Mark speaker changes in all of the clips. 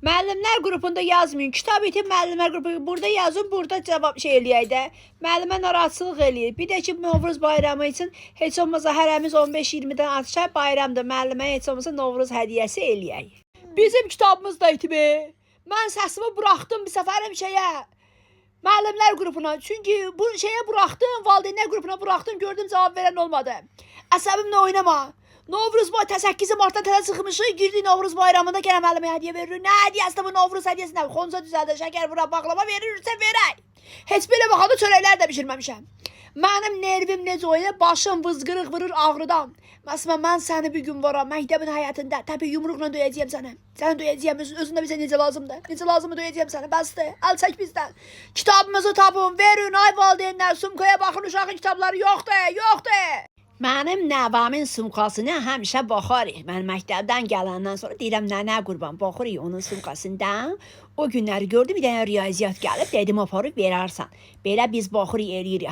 Speaker 1: Müəllimlər qrupunda yazmayın. Kitab itim müəllimlər qrupu burada yazın, burada cavab eləyək də. Müəllimə narahatçılıq eləyir. Bir də ki, Novruz bayramı üçün heç olmasa hərəmiz 15-20-dən artışar bayramdır. Müəllimə heç olmasa Novruz hədiyyəsi eləyək. Bizim kitabımız da itib. Mən səsimi buraxdım bir səfərim müəllimlər qrupuna. Çünki bu buraxdım, valideynlər qrupuna buraxdım, gördüm cavab verən olmadı. Əsəbimlə oynama. Novruz bayramı 8 Martdan tələ çıxmışıq, girdik Novruz bayramında gənə müəllimə hədiyyə verir. Nə hədiyyəsi bu Novruz hədiyyəsi nə? Xonca düzəldə, şəkər bura, baklava verirsə verək. Heç belə baxanda çörəklər də bişirməmişəm. Mənim nervim necə oynayır, başım vızqırıq vurur ağrıdan. Məsələn, mən səni bir gün varam, məktəbin həyatında, təbii yumruqla döyəcəyəm səni. Səni döyəcəyəm, özündə bizə necə lazımdır. Necə lazımdır döyəcəyəm səni, bəsdir, əl çək bizdən. Kitabımızı tapın, verin, ay valideynlər, sumkaya baxın, uşağın kitabları yoxdur. Mənim nəvəmin sumkasına həmişə baxarıq. Mən məktəbdən gələndən sonra deyirəm, nənə qurban, baxırıq onun sumkasından. O günləri gördüm, bir dənə riyaziyyat gəlib, dedim, aparıb verərsən. Belə biz baxırıq, eləyirik.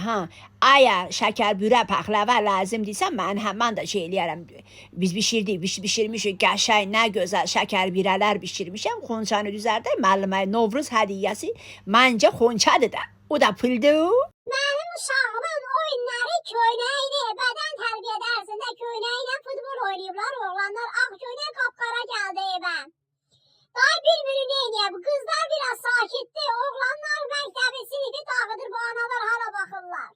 Speaker 1: Əgər şəkər, bürə, pəxləvə lazımdırsa, mən də eləyərəm. Biz bişirmişik, qəşəng, nə gözəl şəkər, birələr bişirmişəm. Xonçanı düzərdə, müəllimə Novruz hədiyyəsi məncə xonçadır da. O da puldur.
Speaker 2: Mənim uşağımın oyunları köynəkli, bədən tərbiyə dərsində köynəklə futbol oynayıblar oğlanlar. Ağ köynək qapqara gəldi evə. Day bir-biri neyniyəm, qızlar biraz sakitdir, oğlanlar məktəbi sinifi dağıdır, bu analar hara baxırlar.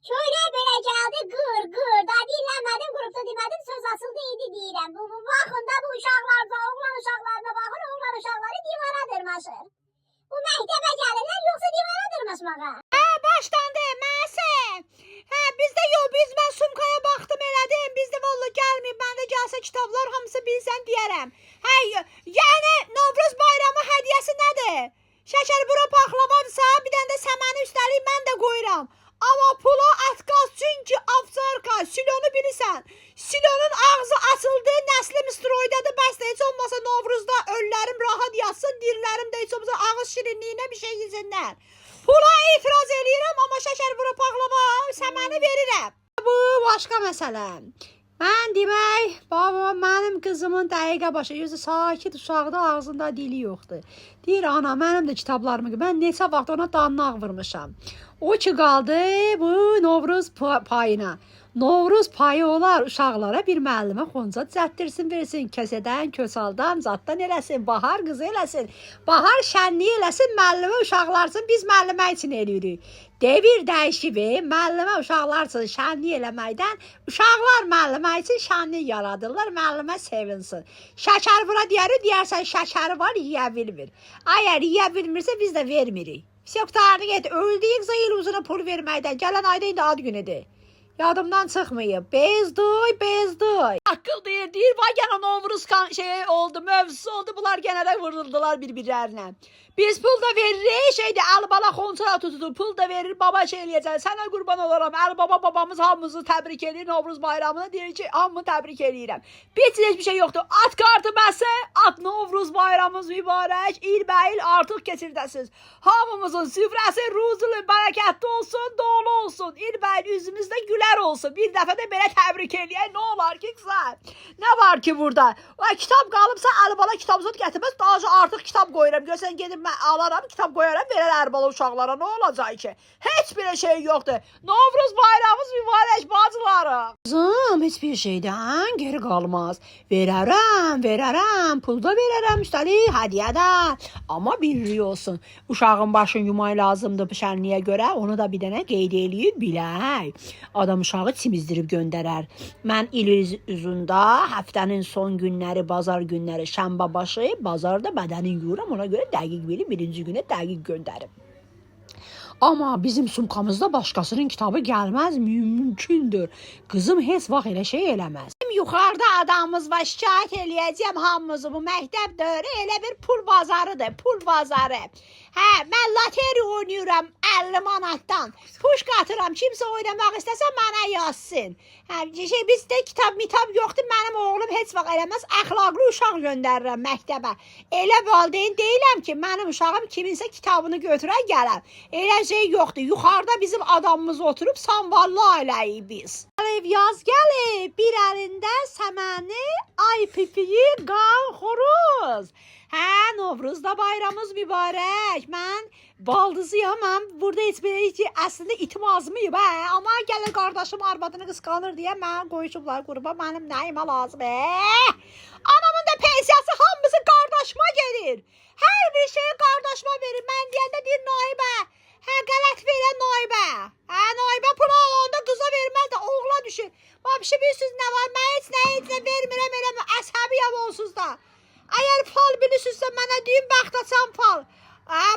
Speaker 2: Köynək belə gəldi, qır, da dinlənmədim, qrupda demədim, söz asıldı, idi deyirəm. Baxın da bu uşaqlarda, oğlan uşaqlarına baxın, oğlan uşaqları divara dırmaşır. Bu məktəbə gəlirlər, yoxsa divara dırmaşmağa?
Speaker 1: Başlandı, məsə. Mən sumkaya baxdım elədim. Bizdə valla gəlməyib. Məndə gəlsə kitablar hamısı bilsən deyərəm. Yəni Novruz bayramı hədiyyəsi nədir? Şəkər bura paxlavadırsa, bir dənə də səməni üstəlik mən də qoyuram. Amma pula ətqaz, çünki avcarka, silonu bilirsən. Silonun ağzı açıldı, nəslim istroydadır, bəs də heç olmasa Novruzda öllərim rahat yatsın, dirilərim də heç olmasa ağız şirinliyinə bir şey yesinlər. Pula etiraz eləyirəm, amma şəkər bura paxlava, səməni verirəm. Bu başqa məsələ. Mən demək, baba, mənim qızımın dəqiqə başı, yüzü sakit uşaqda, ağzında dili yoxdur. Deyir, ana, mənim də kitablarımı, mən neçə vaxt ona danlaq vurmuşam. O ki qaldı bu Novruz payına. Novruz payı olar uşaqlara bir müəllimə xonca düzəltdirsin, versin, kəsədən, kösaldan, zaddan eləsin, bahar qızı eləsin, bahar şənliyi eləsin, müəllimə uşaqlarsın, biz müəllimə üçün eləyirik. Devir dəyişib, müəllimə uşaqlar üçün şənliyi eləməkdən, uşaqlar müəllimə üçün şənliyi yaradırlar, müəllimə sevinsin. Şəkər bura deyərsən, şəkəri var, yiyə bilmir. Əgər yiyə bilmirsə, biz də vermirik. Yoxdarını get, öldüyük zəyil uzuna pul verməkdən, gələn ayda indi ad günüdür. Yadımdan çıxmayıb. Bezdoy. Akıl deyir, vay gene Novruz oldu, mövzusu oldu. Bunlar gene de vuruldular birbirlerine. Biz pul da veririk, əl bala xonçara tutudur, pul da verir, baba eləyəcək. Sənə qurban olaram, əl baba babamız hamımızı təbrik edir, Novruz bayramını deyir ki, hamımı təbrik eləyirəm. Heç bir şey yoxdur. At kartı bəsə, at Novruz bayramımız mübarək, il artıq keçirdəsiniz. Hamımızın süfrəsi ruzulu, bərəkətli olsun, dolu olsun. İl üzümüzdə gülər olsun. Bir dəfə də belə təbrik eləyək, nə olar ki, qızlar? Nə var ki burada? Kitab qalıbsa, əl bala kitabınızı gətirməz, daha artıq kitab qoyuram. Görsən gedib mən alaram, kitab qoyaram, verər ərbala uşaqlara, nə olacaq ki? Heç bir şey yoxdur. Novruz bayramımız mübarək bacılarım. Kızım, heç bir şeydən geri qalmaz. Verərəm, pul da verərəm, üstəlik hədiyyə də. Amma birlik olsun. Uşağın başını yumay lazımdır bu şənliyə görə, onu da bir dənə qeyd eləyir, bilək. Adam uşağı çimizdirib göndərər. Mən il üzündə həftənin son günləri, bazar günləri, şənbə başı, bazarda bədənin yuyuram, ona görə dəqiq birinci günə dəqiq göndərim. Amma bizim sumkamızda başqasının kitabı gəlməz, mümkündür. Qızım heç vaxt elə şey eləməz. Yuxarıda adamımız var, şikayət eləyəcəm hamımızı, bu məktəb dörü elə bir pul bazarıdır, pul bazarı. Mən lateri oynayıram, 50 manatdan. Puş qatıram. Kimsə oynamaq istəsə mənə yazsın. Hə, bizdə kitab yoxdur. Mənim oğlum heç vaxt eləməz. Əxlaqlı uşaq göndərirəm məktəbə. Elə valideyn deyiləm ki, mənim uşağım kiminsə kitabını götürə gələm. Elə şey yoxdur. Yuxarıda bizim adamımız oturub samvallı ailəyik biz. Ev yaz gəlib, bir əlində səməni, ay pipiyi, qan xoruz. Hə, Novruzda bayramımız mübarək. Mən baldızıyam, mən burada heç belə ki, əslində itim azmayıb, hə. Amma gəlir qardaşım arvadını qısqanır deyə mənə qoyuşublar qrupa, mənim nəyimə lazım, Anamın da pensiyası hamısı qardaşıma gedir. Hər bir şeyi qardaşıma verir. Mən deyəndə deyir Naibə. Hə, qələt verən Naibə. Hə, Naibə pulu alanda qıza verməz də oğla düşür. Vəbşi bilirsiniz nə var? Mən heç nə vermirəm, eləmə. Əsəbiyəm onsuz da. Əgər fal bilirsinizsə mənə deyin, bəxtaçam fal.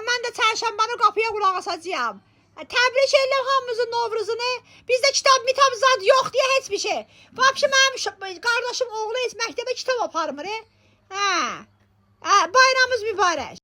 Speaker 1: Mən də çərşənbəni qapıya qulaq asacağım. Təbrik edirəm hamımızın Novruzunu. Bizdə kitab zad yox deyə heç bir şey. Vəbşi mənim qardaşım oğlu heç məktəbə kitab aparmır. Hə. Bayramımız mübarək.